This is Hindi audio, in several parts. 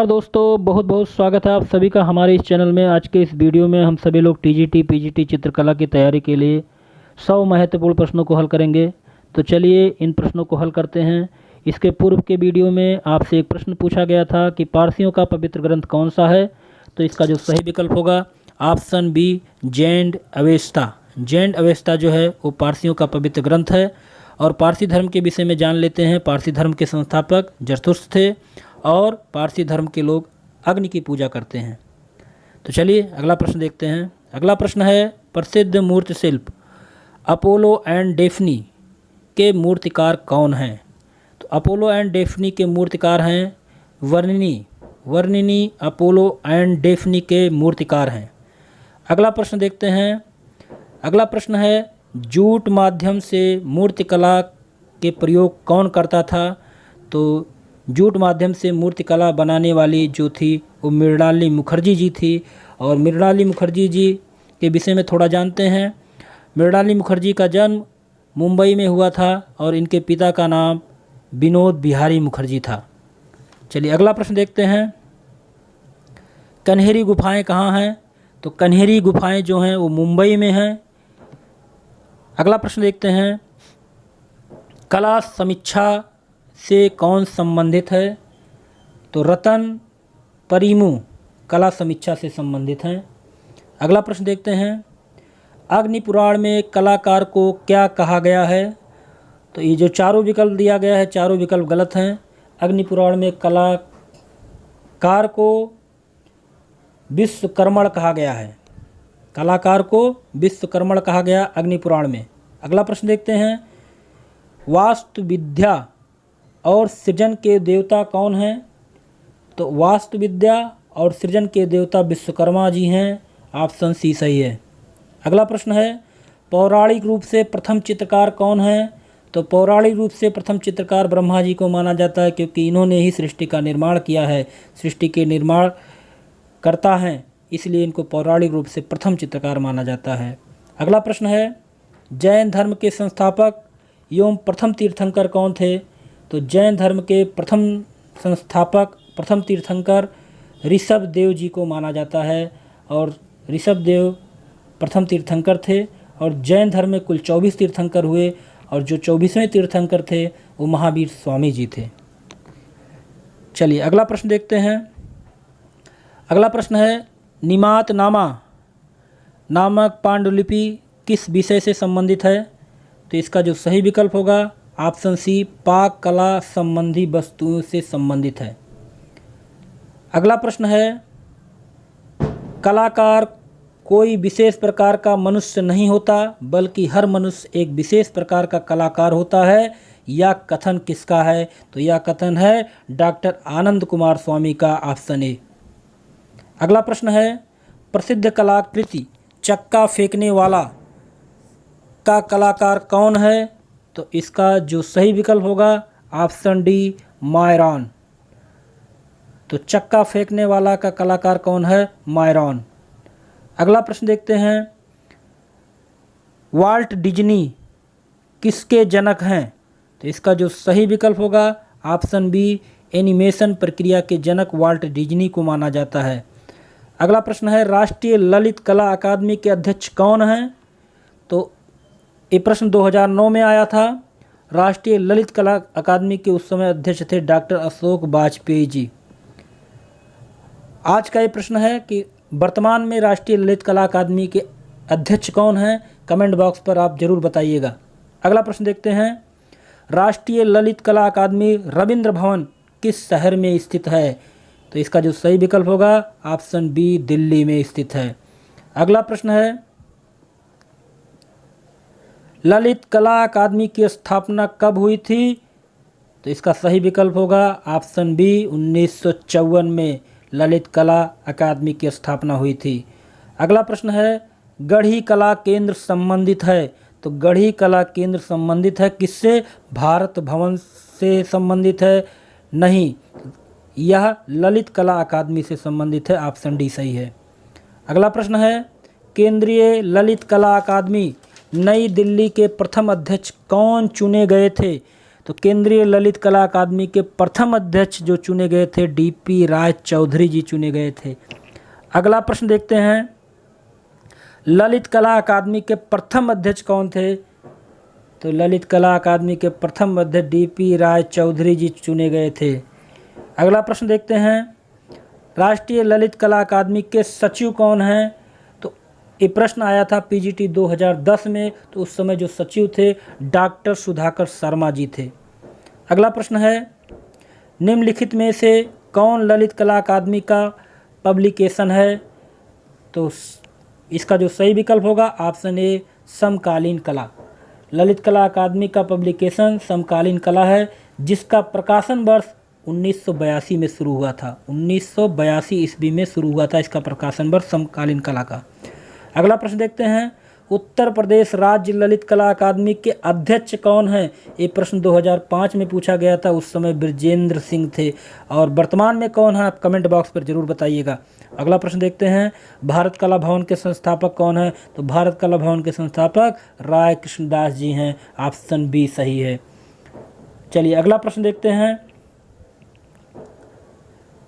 नमस्कार दोस्तों, बहुत बहुत स्वागत है आप सभी का हमारे इस चैनल में। आज के इस वीडियो में हम सभी लोग टीजीटी पीजीटी चित्रकला की तैयारी के लिए 100 महत्वपूर्ण प्रश्नों को हल करेंगे। तो चलिए इन प्रश्नों को हल करते हैं। इसके पूर्व के वीडियो में आपसे एक प्रश्न पूछा गया था कि पारसियों का पवित्र ग्रंथ कौन सा है। तो इसका जो सही विकल्प होगा option B Zend Avesta. Zend Avesta जो है वो पारसियों का पवित्र ग्रंथ है। और पारसी धर्म के विषय में जान लेते हैं। पारसी धर्म के संस्थापक जरथुस्त्र थे और पारसी धर्म के लोग अग्नि की पूजा करते हैं। तो चलिए अगला प्रश्न देखते हैं। अगला प्रश्न है प्रसिद्ध मूर्ति शिल्प अपोलो एंड डेफनी के मूर्तिकार कौन हैं। तो अपोलो एंड डेफनी के मूर्तिकार हैं वर्णिनी अपोलो एंड डेफनी के मूर्तिकार हैं। अगला प्रश्न देखते हैं। अगला प्रश्न है जूट माध्यम से मूर्तिकला के प्रयोग कौन करता था। तो जूट माध्यम से मूर्तिकला बनाने वाली जो थी वो मृणालिनी मुखर्जी जी थी। और मृणालिनी मुखर्जी जी के विषय में थोड़ा जानते हैं। मृणालिनी मुखर्जी का जन्म मुंबई में हुआ था और इनके पिता का नाम विनोद बिहारी मुखर्जी था। चलिए अगला प्रश्न देखते हैं। कन्हेरी गुफाएं कहाँ हैं। तो कन्हेरी गुफाएं जो हैं वो मुंबई में हैं। अगला प्रश्न देखते हैं। कला समीक्षा से कौन संबंधित है। तो रतन परिमू कला समीक्षा से संबंधित हैं। अगला प्रश्न देखते हैं। अग्नि पुराण में कलाकार को क्या कहा गया है। तो ये जो चारों विकल्प दिया गया है चारों विकल्प गलत हैं। अग्नि पुराण में कलाकार को विश्वकर्मण कहा गया है। कलाकार को विश्वकर्मण कहा गया अग्नि पुराण में। अगला प्रश्न देखते हैं। वास्तुविद्या और सृजन के देवता कौन हैं। तो वास्तुविद्या और सृजन के देवता विश्वकर्मा जी हैं। ऑप्शन सी सही है। अगला प्रश्न है पौराणिक रूप से प्रथम चित्रकार कौन है। तो पौराणिक रूप से प्रथम चित्रकार ब्रह्मा जी को माना जाता है क्योंकि इन्होंने ही सृष्टि का निर्माण किया है। सृष्टि के निर्माण करता है इसलिए इनको पौराणिक रूप से प्रथम चित्रकार माना जाता है। अगला प्रश्न है जैन धर्म के संस्थापक एवं प्रथम तीर्थंकर कौन थे। तो जैन धर्म के प्रथम संस्थापक प्रथम तीर्थंकर ऋषभ देव जी को माना जाता है। और ऋषभ देव प्रथम तीर्थंकर थे। और जैन धर्म में कुल 24 तीर्थंकर हुए और जो 24वें तीर्थंकर थे वो महावीर स्वामी जी थे। चलिए अगला प्रश्न देखते हैं। अगला प्रश्न है निमात नामा नामक पांडुलिपि किस विषय से संबंधित है। तो इसका जो सही विकल्प होगा ऑप्शन सी पाक कला संबंधी वस्तुओं से संबंधित है। अगला प्रश्न है कलाकार कोई विशेष प्रकार का मनुष्य नहीं होता बल्कि हर मनुष्य एक विशेष प्रकार का कलाकार होता है। यह कथन किसका है। तो यह कथन है डॉक्टर आनंद कुमार स्वामी का। Option A. अगला प्रश्न है प्रसिद्ध कलाकृति चक्का फेंकने वाला का कलाकार कौन है। तो इसका जो सही विकल्प होगा ऑप्शन डी मायरॉन। तो चक्का फेंकने वाला का कलाकार कौन है मायरॉन। अगला प्रश्न देखते हैं। वाल्ट डिज्नी किसके जनक हैं। तो इसका जो सही विकल्प होगा ऑप्शन बी एनिमेशन प्रक्रिया के जनक वाल्ट डिज्नी को माना जाता है। अगला प्रश्न है राष्ट्रीय ललित कला अकादमी के अध्यक्ष कौन हैं। तो ये प्रश्न 2009 में आया था। राष्ट्रीय ललित कला अकादमी के उस समय अध्यक्ष थे डॉक्टर अशोक वाजपेयी जी। आज का ये प्रश्न है कि वर्तमान में राष्ट्रीय ललित कला अकादमी के अध्यक्ष कौन हैं। कमेंट बॉक्स पर आप जरूर बताइएगा। अगला प्रश्न देखते हैं। राष्ट्रीय ललित कला अकादमी रविंद्र भवन किस शहर में स्थित है। तो इसका जो सही विकल्प होगा ऑप्शन बी दिल्ली में स्थित है। अगला प्रश्न है ललित कला अकादमी की स्थापना कब हुई थी। तो इसका सही विकल्प होगा ऑप्शन बी 1954 में ललित कला अकादमी की स्थापना हुई थी। अगला प्रश्न है गढ़ी कला केंद्र संबंधित है। तो गढ़ी कला केंद्र संबंधित है किससे। भारत भवन से संबंधित है। नहीं, यह ललित कला अकादमी से संबंधित है। ऑप्शन डी सही है। अगला प्रश्न है केंद्रीय ललित कला अकादमी नई दिल्ली के प्रथम अध्यक्ष कौन चुने गए थे। तो केंद्रीय ललित कला अकादमी के प्रथम अध्यक्ष जो चुने गए थे डीपी राय चौधरी जी चुने गए थे। अगला प्रश्न देखते हैं, ललित कला अकादमी के प्रथम अध्यक्ष कौन थे? तो ललित कला अकादमी के प्रथम अध्यक्ष डीपी राय चौधरी जी चुने गए थे। अगला प्रश्न देखते हैं, राष्ट्रीय ललित कला अकादमी के सचिव कौन हैं? तो ये प्रश्न आया था पीजीटी 2010 में, तो उस समय जो सचिव थे डॉक्टर सुधाकर शर्मा जी थे। अगला प्रश्न है, निम्नलिखित में से कौन ललित कला अकादमी का पब्लिकेशन है? तो इसका जो सही विकल्प होगा ऑप्शन ए समकालीन कला। ललित कला अकादमी का पब्लिकेशन समकालीन कला है, जिसका प्रकाशन वर्ष 1982 में शुरू हुआ था। 1982 ईस्वी में शुरू हुआ था इसका प्रकाशन वर्ष समकालीन कला का। अगला प्रश्न देखते हैं, उत्तर प्रदेश राज्य ललित कला अकादमी के अध्यक्ष कौन हैं? ये प्रश्न 2005 में पूछा गया था, उस समय ब्रजेंद्र सिंह थे। और वर्तमान में कौन है आप कमेंट बॉक्स पर जरूर बताइएगा। अगला प्रश्न देखते हैं, भारत कला भवन के संस्थापक कौन है? तो भारत कला भवन के संस्थापक राय कृष्णदास जी हैं। ऑप्शन बी सही है। चलिए अगला प्रश्न देखते हैं,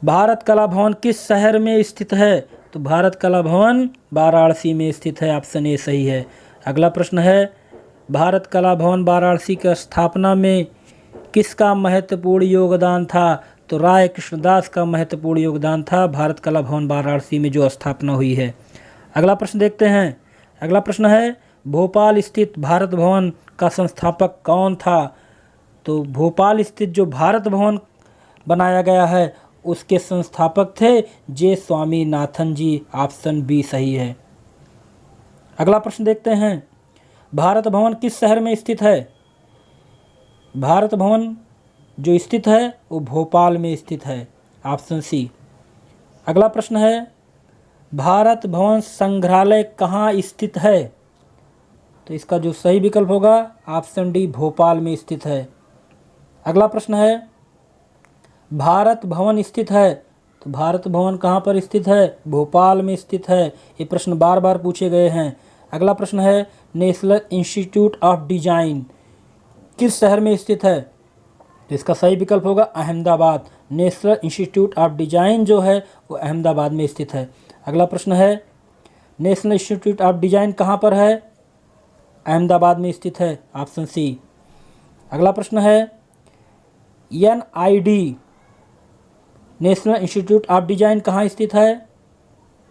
भारत कला भवन किस शहर में स्थित है? तो भारत कला भवन वाराणसी में स्थित है। ऑप्शन ए सही है। अगला प्रश्न है, भारत कला भवन वाराणसी की स्थापना में किसका महत्वपूर्ण योगदान था? तो राय कृष्णदास का महत्वपूर्ण योगदान था भारत कला भवन वाराणसी में जो स्थापना हुई है। अगला प्रश्न देखते हैं, अगला प्रश्न है, भोपाल स्थित भारत भवन का संस्थापक कौन था? तो भोपाल स्थित जो भारत भवन बनाया गया है उसके संस्थापक थे जे स्वामीनाथन जी। ऑप्शन बी सही है। अगला प्रश्न देखते हैं, भारत भवन किस शहर में स्थित है? भारत भवन जो स्थित है वो भोपाल में स्थित है। Option C. अगला प्रश्न है, भारत भवन संग्रहालय कहाँ स्थित है? तो इसका जो सही विकल्प होगा ऑप्शन डी भोपाल में स्थित है। अगला प्रश्न है, भारत भवन स्थित है, तो भारत भवन कहाँ पर स्थित है? भोपाल में स्थित है। ये प्रश्न बार बार पूछे गए हैं। अगला प्रश्न है, नेशनल इंस्टीट्यूट ऑफ डिजाइन किस शहर में स्थित है? तो इसका सही विकल्प होगा Ahmedabad. National Institute of design जो है वो अहमदाबाद में स्थित है। अगला प्रश्न है, नेशनल इंस्टीट्यूट ऑफ डिजाइन कहाँ पर है? अहमदाबाद में स्थित है। Option C. अगला प्रश्न है, NID National Institute of Design कहाँ स्थित है?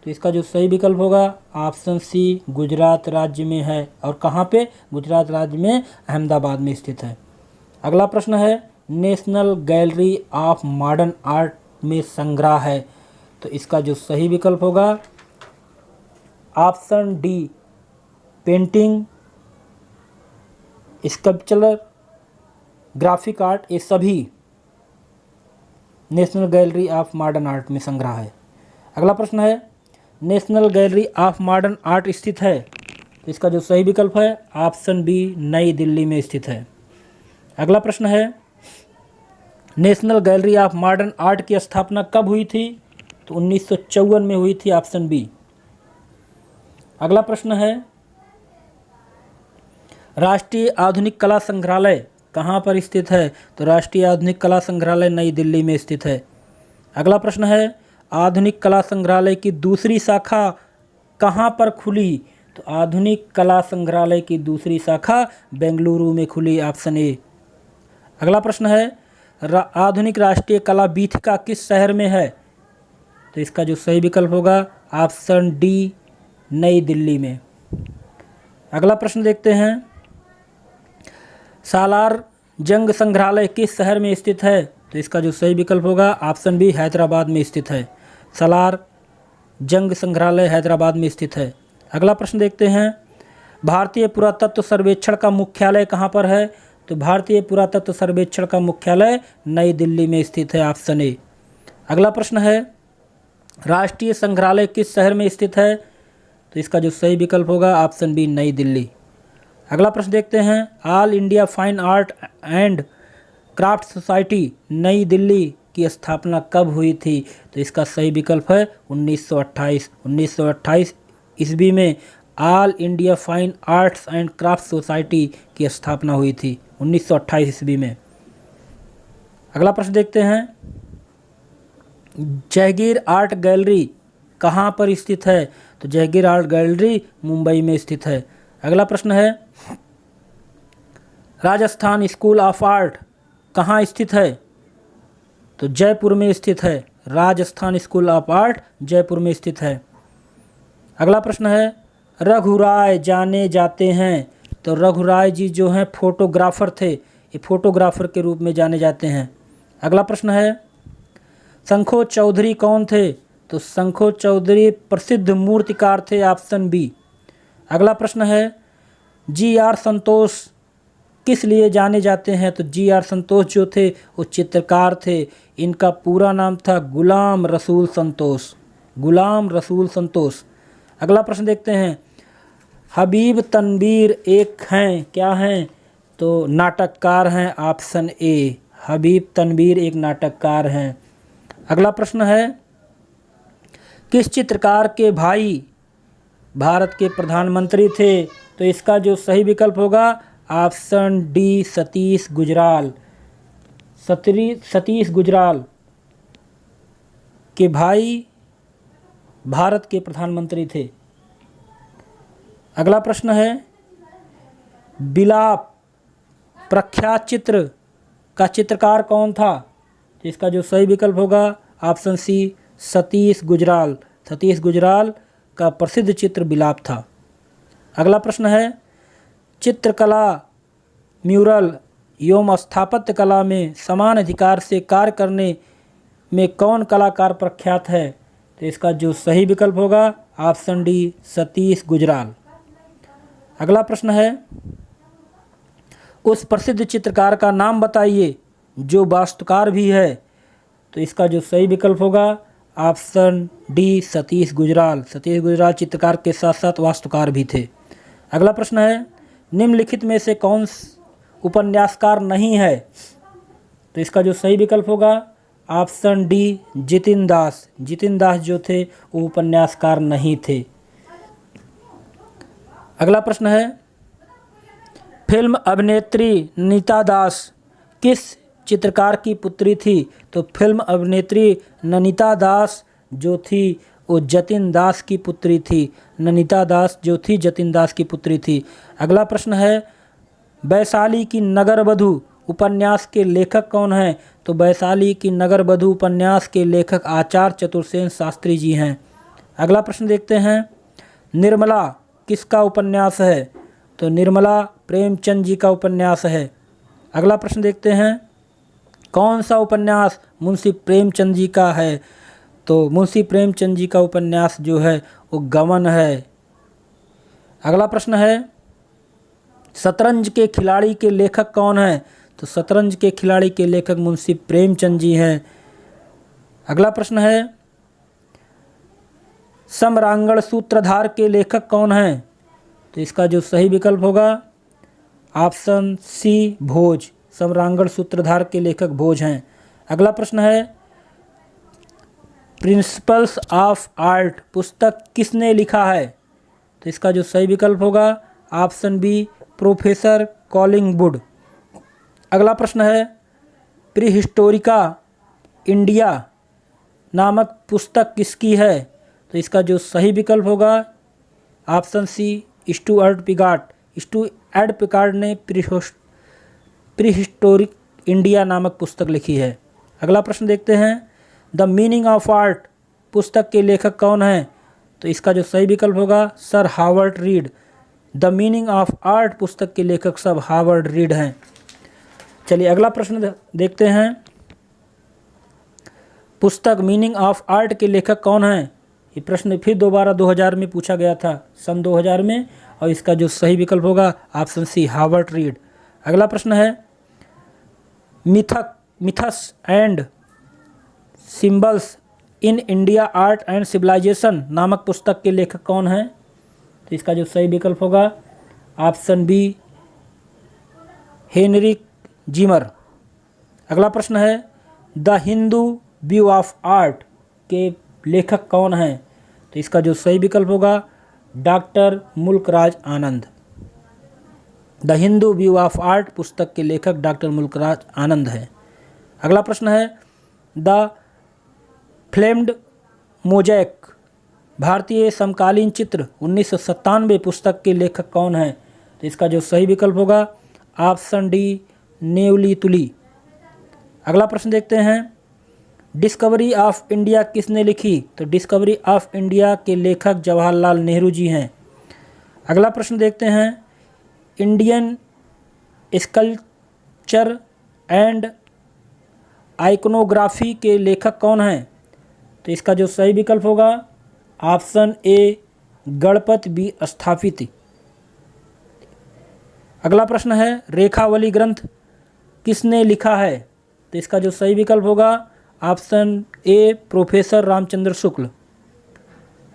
तो इसका जो सही विकल्प होगा ऑप्शन सी गुजरात राज्य में है। और कहाँ पे? गुजरात राज्य में अहमदाबाद में स्थित है। अगला प्रश्न है, national gallery of modern art में संग्रह है, तो इसका जो सही विकल्प होगा option D painting, sculpture, graphic art, ये सभी national gallery of modern art में संग्रह है। अगला प्रश्न है, national gallery of modern art स्थित है, तो इसका जो सही विकल्प है ऑप्शन बी नई दिल्ली में स्थित है। अगला प्रश्न है, national gallery of modern art की स्थापना कब हुई थी? तो 1954 में हुई थी। Option B. अगला प्रश्न है, राष्ट्रीय आधुनिक कला संग्रहालय कहाँ पर स्थित है? तो राष्ट्रीय आधुनिक कला संग्रहालय नई दिल्ली में स्थित है। अगला प्रश्न है, आधुनिक कला संग्रहालय की दूसरी शाखा कहाँ पर खुली? तो आधुनिक कला संग्रहालय की दूसरी शाखा बेंगलुरु में खुली। Option A. अगला प्रश्न है, आधुनिक राष्ट्रीय कला वीथिका किस शहर में है? तो इसका जो सही विकल्प होगा ऑप्शन डी नई दिल्ली में। अगला प्रश्न देखते हैं, सालार जंग संग्रहालय किस शहर में स्थित है? तो इसका जो सही विकल्प होगा ऑप्शन बी हैदराबाद में स्थित है। सालार जंग संग्रहालय हैदराबाद में स्थित है। अगला प्रश्न देखते हैं, भारतीय पुरातत्व सर्वेक्षण का मुख्यालय कहाँ पर है? तो भारतीय पुरातत्व सर्वेक्षण का मुख्यालय नई दिल्ली में स्थित है। Option A. अगला प्रश्न है, राष्ट्रीय संग्रहालय किस शहर में स्थित है? तो इसका जो सही विकल्प होगा ऑप्शन बी नई दिल्ली। अगला प्रश्न देखते हैं, all India fine art and craft society नई दिल्ली की स्थापना कब हुई थी? तो इसका सही विकल्प है 1928। 1928 ईस्वी में all India fine arts and craft society की स्थापना हुई थी 1928 ईस्वी में। अगला प्रश्न देखते हैं, जहांगीर आर्ट गैलरी कहाँ पर स्थित है? तो जहांगीर आर्ट गैलरी मुंबई में स्थित है। अगला प्रश्न है, राजस्थान स्कूल ऑफ आर्ट कहाँ स्थित है? तो जयपुर में स्थित है। Rajasthan school of art Jaipur में स्थित है। अगला प्रश्न है, रघुराय जाने जाते हैं? तो रघुराय जी जो हैं फोटोग्राफर थे, ये फोटोग्राफर के रूप में जाने जाते हैं। अगला प्रश्न है, शंखो चौधरी कौन थे? तो शंखो चौधरी प्रसिद्ध मूर्तिकार थे, ऑप्शन बी। अगला प्रश्न है, जी.आर. संतोष किस लिए जाने जाते हैं? तो जी.आर. संतोष जो थे वो चित्रकार थे। इनका पूरा नाम था गुलाम रसूल संतोष। गुलाम रसूल संतोष। अगला प्रश्न देखते हैं, हबीब तनवीर एक हैं, क्या हैं? तो नाटककार हैं, ऑप्शन ए। हबीब तनवीर एक नाटककार हैं। अगला प्रश्न है, किस चित्रकार के भाई भारत के प्रधानमंत्री थे? तो इसका जो सही विकल्प होगा ऑप्शन डी, सतीश गुजराल। सतीश गुजराल के भाई भारत के प्रधानमंत्री थे। अगला प्रश्न है, बिलाप प्रख्यात चित्र का चित्रकार कौन था? तो इसका जो सही विकल्प होगा ऑप्शन सी, सतीश गुजराल। सतीश गुजराल का प्रसिद्ध चित्र बिलाप था। अगला प्रश्न है, चित्रकला, म्यूरल एवं स्थापत्य कला में समान अधिकार से कार्य करने में कौन कलाकार प्रख्यात है? तो इसका जो सही विकल्प होगा ऑप्शन डी, सतीश गुजराल। अगला प्रश्न है, उस प्रसिद्ध चित्रकार का नाम बताइए जो वास्तुकार भी है। तो इसका जो सही विकल्प होगा ऑप्शन डी, सतीश गुजराल। सतीश गुजराल चित्रकार के साथ साथ वास्तुकार भी थे। अगला प्रश्न है, निम्नलिखित में से कौन उपन्यासकार नहीं है? तो इसका जो सही विकल्प होगा ऑप्शन डी, जितिन दास। जितिन दास जो थे वो उपन्यासकार नहीं थे। अगला प्रश्न है, फिल्म अभिनेत्री ननिता दास किस चित्रकार की पुत्री थी? तो फिल्म अभिनेत्री ननिता दास जो थी वो जतिन दास की पुत्री थी। ननिता दास जो थी जतिन दास की पुत्री थी। अगला प्रश्न है, वैशाली की नगरवधू उपन्यास के लेखक कौन हैं? तो वैशाली की नगरवधू उपन्यास के लेखक आचार्य चतुर्सेन शास्त्री जी हैं। अगला प्रश्न देखते हैं, निर्मला किसका उपन्यास है? तो निर्मला प्रेमचंद जी का उपन्यास है। अगला प्रश्न देखते हैं, कौन सा उपन्यास मुंशी प्रेमचंद जी का है? तो मुंशी प्रेमचंद जी का उपन्यास जो है वो गमन है। अगला प्रश्न है, शतरंज के खिलाड़ी के लेखक कौन हैं? तो शतरंज के खिलाड़ी के लेखक मुंशी प्रेमचंद जी हैं। अगला प्रश्न है, सम्रांगण सूत्रधार के लेखक कौन हैं? तो इसका जो सही विकल्प होगा ऑप्शन सी, भोज। सम्रांगण सूत्रधार के लेखक भोज हैं। अगला प्रश्न है, प्रिंसिपल्स ऑफ आर्ट पुस्तक किसने लिखा है? तो इसका जो सही विकल्प होगा ऑप्शन बी, प्रोफेसर कॉलिंगवुड। अगला प्रश्न है, प्रीहिस्टोरिका इंडिया नामक पुस्तक किसकी है? तो इसका जो सही विकल्प होगा ऑप्शन सी, स्टुअर्ट पिगार्ड। स्टुअर्ट पिगार्ड ने प्रीहिस्टोरिक इंडिया नामक पुस्तक लिखी है। अगला प्रश्न देखते हैं, द मीनिंग ऑफ आर्ट पुस्तक के लेखक कौन हैं? तो इसका जो सही विकल्प होगा Sir Howard Read. The Meaning of Art पुस्तक के लेखक सब हावर्ड रीड हैं। चलिए अगला प्रश्न देखते हैं, पुस्तक मीनिंग ऑफ आर्ट के लेखक कौन हैं? ये प्रश्न फिर दोबारा 2000 में पूछा गया था, सन 2000 में, और इसका जो सही विकल्प होगा ऑप्शन सी, हावर्ड रीड। अगला प्रश्न है, myths and symbols in India art and civilization नामक पुस्तक के लेखक कौन हैं? तो इसका जो सही विकल्प होगा ऑप्शन बी, हेनरिक जिमर। अगला प्रश्न है, the Hindu view of art के लेखक कौन हैं? तो इसका जो सही विकल्प होगा doctor Mulk Raj Anand. The Hindu view of Art पुस्तक के लेखक डॉक्टर मुल्कराज आनंद हैं। अगला प्रश्न है द फ्लेम्ड मोज़ैक भारतीय समकालीन चित्र 1997 पुस्तक के लेखक कौन है? तो इसका जो सही विकल्प होगा ऑप्शन डी नेवली तुली। अगला प्रश्न देखते हैं डिस्कवरी ऑफ इंडिया किसने लिखी? तो डिस्कवरी ऑफ इंडिया के लेखक जवाहरलाल नेहरू जी हैं। अगला प्रश्न देखते हैं इंडियन स्कल्पचर एंड आइकोनोग्राफी के लेखक कौन हैं? तो इसका जो सही विकल्प होगा ऑप्शन ए गणपत बी स्थापित। अगला प्रश्न है रेखावली ग्रंथ किसने लिखा है? तो इसका जो सही विकल्प होगा option A professor Ramchandra Shukla.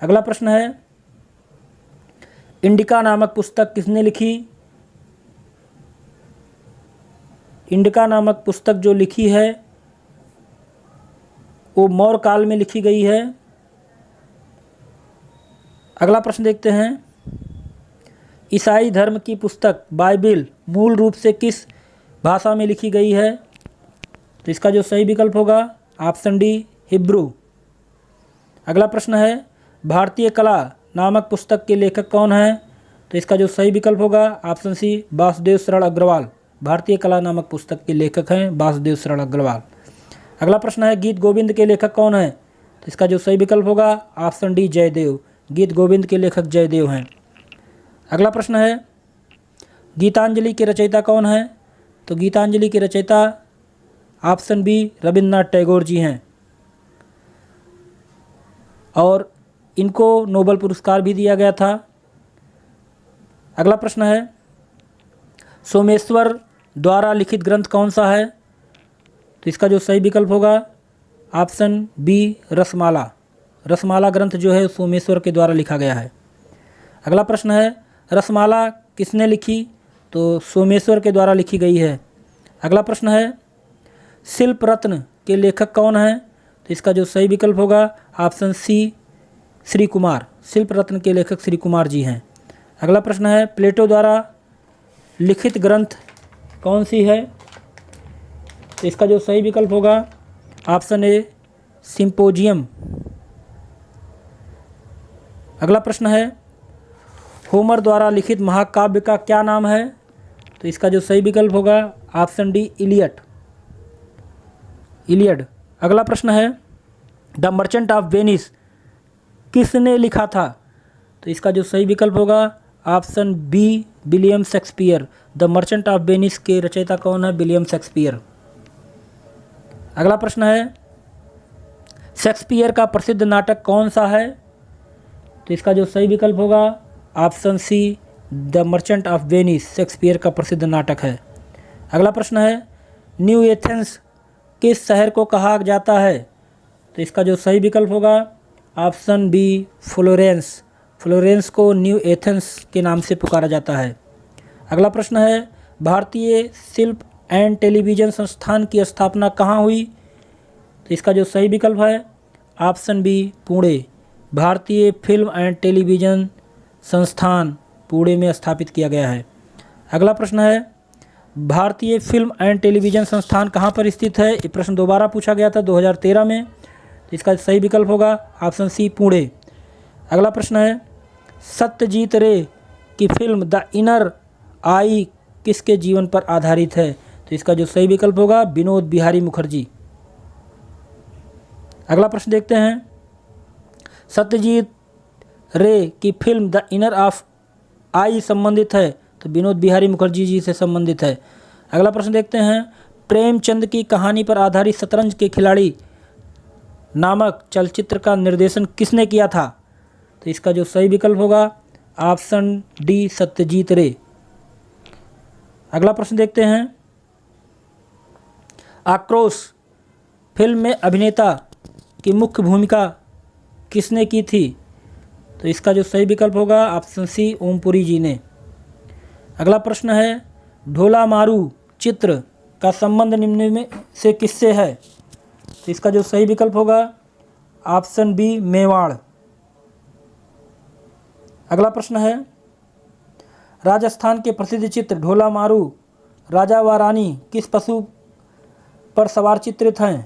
अगला प्रश्न है इंडिका नामक पुस्तक किसने लिखी? इंडिका नामक पुस्तक जो लिखी है वो मौर्य काल में लिखी गई है। अगला प्रश्न देखते हैं ईसाई धर्म की पुस्तक बाइबिल मूल रूप से किस भाषा में लिखी गई है? तो इसका जो सही विकल्प होगा ऑप्शन डी हिब्रू। अगला प्रश्न है भारतीय कला नामक पुस्तक के लेखक कौन है? तो इसका जो सही विकल्प होगा ऑप्शन सी वासुदेव शरण अग्रवाल। भारतीय कला नामक पुस्तक के लेखक हैं वासुदेव शरण अग्रवाल। अगला प्रश्न है गीत गोविंद के लेखक कौन है? तो इसका जो सही विकल्प होगा ऑप्शन डी जयदेव। गीत गोविंद के लेखक जयदेव हैं। अगला प्रश्न है गीतांजलि के रचयिता कौन है? तो गीतांजलि के रचयिता ऑप्शन बी रविन्द्रनाथ टैगोर जी हैं और इनको नोबेल पुरस्कार भी दिया गया था। अगला प्रश्न है सोमेश्वर द्वारा लिखित ग्रंथ कौन सा है? तो इसका जो सही विकल्प होगा ऑप्शन बी रसमाला। रसमाला ग्रंथ जो है सोमेश्वर के द्वारा लिखा गया है। अगला प्रश्न है रसमाला किसने लिखी? तो सोमेश्वर के द्वारा लिखी गई है। अगला प्रश्न है शिल्प रत्न के लेखक कौन है? तो इसका जो सही विकल्प होगा ऑप्शन सी श्री कुमार। शिल्प रत्न के लेखक श्री कुमार जी हैं। अगला प्रश्न है प्लेटो द्वारा लिखित ग्रंथ कौन सी है? तो इसका जो सही विकल्प होगा ऑप्शन ए सिंपोजियम। अगला प्रश्न है होमर द्वारा लिखित महाकाव्य का क्या नाम है? तो इसका जो सही विकल्प होगा ऑप्शन डी इलियड। अगला प्रश्न है द मर्चेंट ऑफ वेनिस किसने लिखा था? तो इसका जो सही विकल्प होगा option B William Shakespeare. The Merchant of Venice के रचयिता कौन है? William Shakespeare. अगला प्रश्न है शेक्सपियर का प्रसिद्ध नाटक कौन सा है? तो इसका जो सही विकल्प होगा option see the Merchant of Venice Shakespeare का प्रसिद्ध नाटक है। अगला प्रश्न है न्यू एथेंस किस शहर को कहा जाता है? तो इसका जो सही विकल्प होगा ऑप्शन बी फ्लोरेंस। फ्लोरेंस को न्यू एथेंस के नाम से पुकारा जाता है। अगला प्रश्न है भारतीय फिल्म एंड टेलीविज़न संस्थान की स्थापना कहाँ हुई? तो इसका जो सही विकल्प है ऑप्शन बी पुणे। भारतीय फिल्म एंड टेलीविज़न संस्थान पुणे में स्थापित किया गया है। अगला प्रश्न है भारतीय फिल्म एंड टेलीविज़न संस्थान कहाँ पर स्थित है? ये प्रश्न दोबारा पूछा गया था 2013 में। तो इसका सही विकल्प होगा ऑप्शन सी पुणे। अगला प्रश्न है सत्यजीत रे की फिल्म द इनर आई किसके जीवन पर आधारित है? तो इसका जो सही विकल्प होगा विनोद बिहारी मुखर्जी। अगला प्रश्न देखते हैं सत्यजीत रे की फिल्म द इनर ऑफ आई संबंधित है? तो विनोद बिहारी मुखर्जी जी से संबंधित है। अगला प्रश्न देखते हैं प्रेमचंद की कहानी पर आधारित शतरंज के खिलाड़ी नामक चलचित्र का निर्देशन किसने किया था? तो इसका जो सही विकल्प होगा ऑप्शन डी सत्यजीत रे। अगला प्रश्न देखते हैं आक्रोश फिल्म में अभिनेता की मुख्य भूमिका किसने की थी? तो इसका जो सही विकल्प होगा ऑप्शन सी ओमपुरी जी ने। अगला प्रश्न है ढोला मारू चित्र का संबंध निम्न में से किससे है? तो इसका जो सही विकल्प होगा ऑप्शन बी मेवाड़। अगला प्रश्न है राजस्थान के प्रसिद्ध चित्र ढोला मारू राजा व रानी किस पशु पर सवार चित्रित हैं?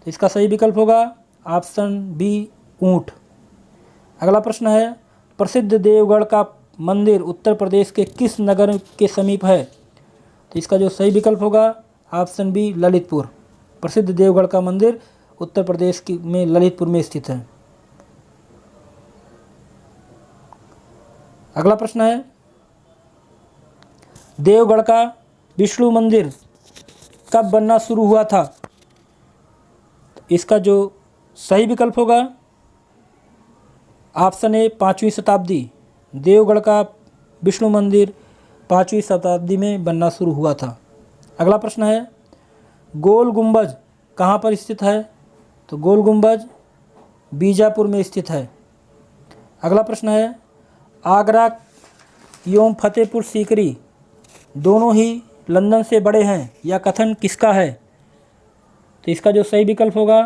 तो इसका सही विकल्प होगा ऑप्शन बी ऊँट। अगला प्रश्न है, प्रसिद्ध देवगढ़ का मंदिर उत्तर प्रदेश के किस नगर के समीप है? तो इसका जो सही विकल्प होगा ऑप्शन बी ललितपुर। प्रसिद्ध देवगढ़ का मंदिर उत्तर प्रदेश में ललितपुर में स्थित है। अगला प्रश्न है, देवगढ़ का विष्णु मंदिर कब बनना शुरू हुआ था? इसका जो सही विकल्प होगा ऑप्शन ए 5वीं शताब्दी। देवगढ़ का विष्णु मंदिर 5वीं शताब्दी में बनना शुरू हुआ था। अगला प्रश्न है, गोल गुंबज कहाँ पर स्थित है? तो गोल गुंबज बीजापुर में स्थित है। अगला प्रश्न है, आगरा एवं फतेहपुर सीकरी दोनों ही लंदन से बड़े हैं, यह कथन किसका है? तो इसका जो सही विकल्प होगा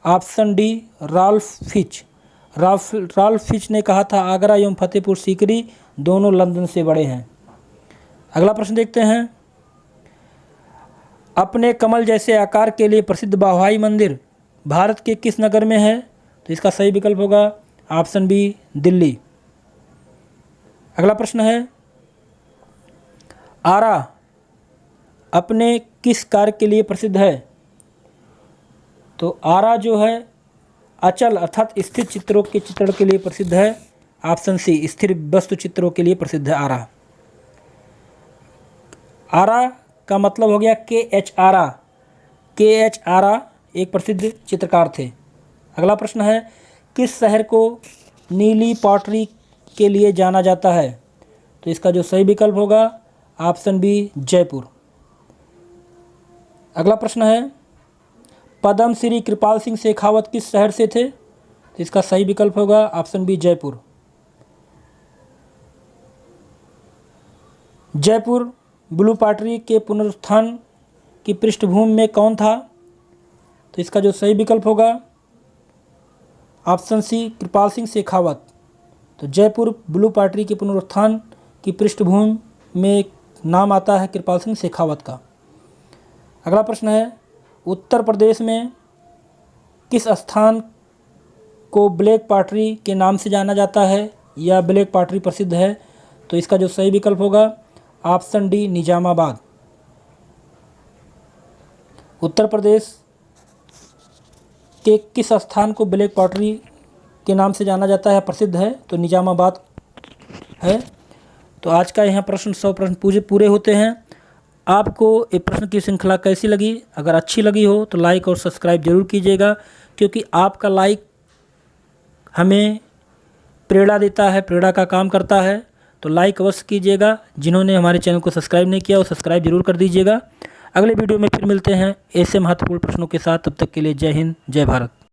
option D Ralph Fitch. Ralph Fitch ने कहा था आगरा एवं फतेहपुर सीकरी दोनों लंदन से बड़े हैं। अगला प्रश्न देखते हैं, अपने कमल जैसे आकार के लिए प्रसिद्ध बाहुई मंदिर भारत के किस नगर में है? तो इसका सही विकल्प होगा ऑप्शन बी दिल्ली। अगला प्रश्न है, आरा अपने किस कार्य के लिए प्रसिद्ध है? तो आरा जो है अचल अर्थात स्थिर चित्रों के चित्रण के लिए प्रसिद्ध है। ऑप्शन सी स्थिर वस्तु चित्रों के लिए प्रसिद्ध है आरा। आरा का मतलब हो गया KH आरा। KH आरा एक प्रसिद्ध चित्रकार थे। अगला प्रश्न है, किस शहर को नीली पॉटरी के लिए जाना जाता है? तो इसका जो सही विकल्प होगा ऑप्शन बी जयपुर। अगला प्रश्न है, पद्म श्री कृपाल सिंह शेखावत किस शहर से थे? तो इसका सही विकल्प होगा option B Jaipur. Jaipur blue pottery के पुनरुत्थान की पृष्ठभूमि में कौन था? तो इसका जो सही विकल्प होगा ऑप्शन सी कृपाल सिंह शेखावत। तो जयपुर ब्लू पॉटरी के पुनरुत्थान की पृष्ठभूमि में नाम आता है कृपाल सिंह शेखावत का। अगला प्रश्न है, उत्तर प्रदेश में किस स्थान को ब्लैक पॉटरी के नाम से जाना जाता है या ब्लैक पॉटरी प्रसिद्ध है? तो इसका जो सही विकल्प होगा ऑप्शन डी निजामाबाद। उत्तर प्रदेश के किस स्थान को ब्लैक पॉटरी के नाम से जाना जाता है, प्रसिद्ध है? तो निजामाबाद है। तो आज का यहाँ प्रश्न 100 प्रश्न पूरे होते हैं। आपको ये प्रश्न की श्रृंखला कैसी लगी? अगर अच्छी लगी हो तो लाइक और सब्सक्राइब जरूर कीजिएगा, क्योंकि आपका लाइक हमें प्रेरणा देता है, प्रेरणा का काम करता है। तो लाइक अवश्य कीजिएगा। जिन्होंने हमारे चैनल को सब्सक्राइब नहीं किया वो सब्सक्राइब जरूर कर दीजिएगा। अगले वीडियो में फिर मिलते हैं ऐसे महत्वपूर्ण प्रश्नों के साथ। तब तक के लिए जय हिंद, जय भारत।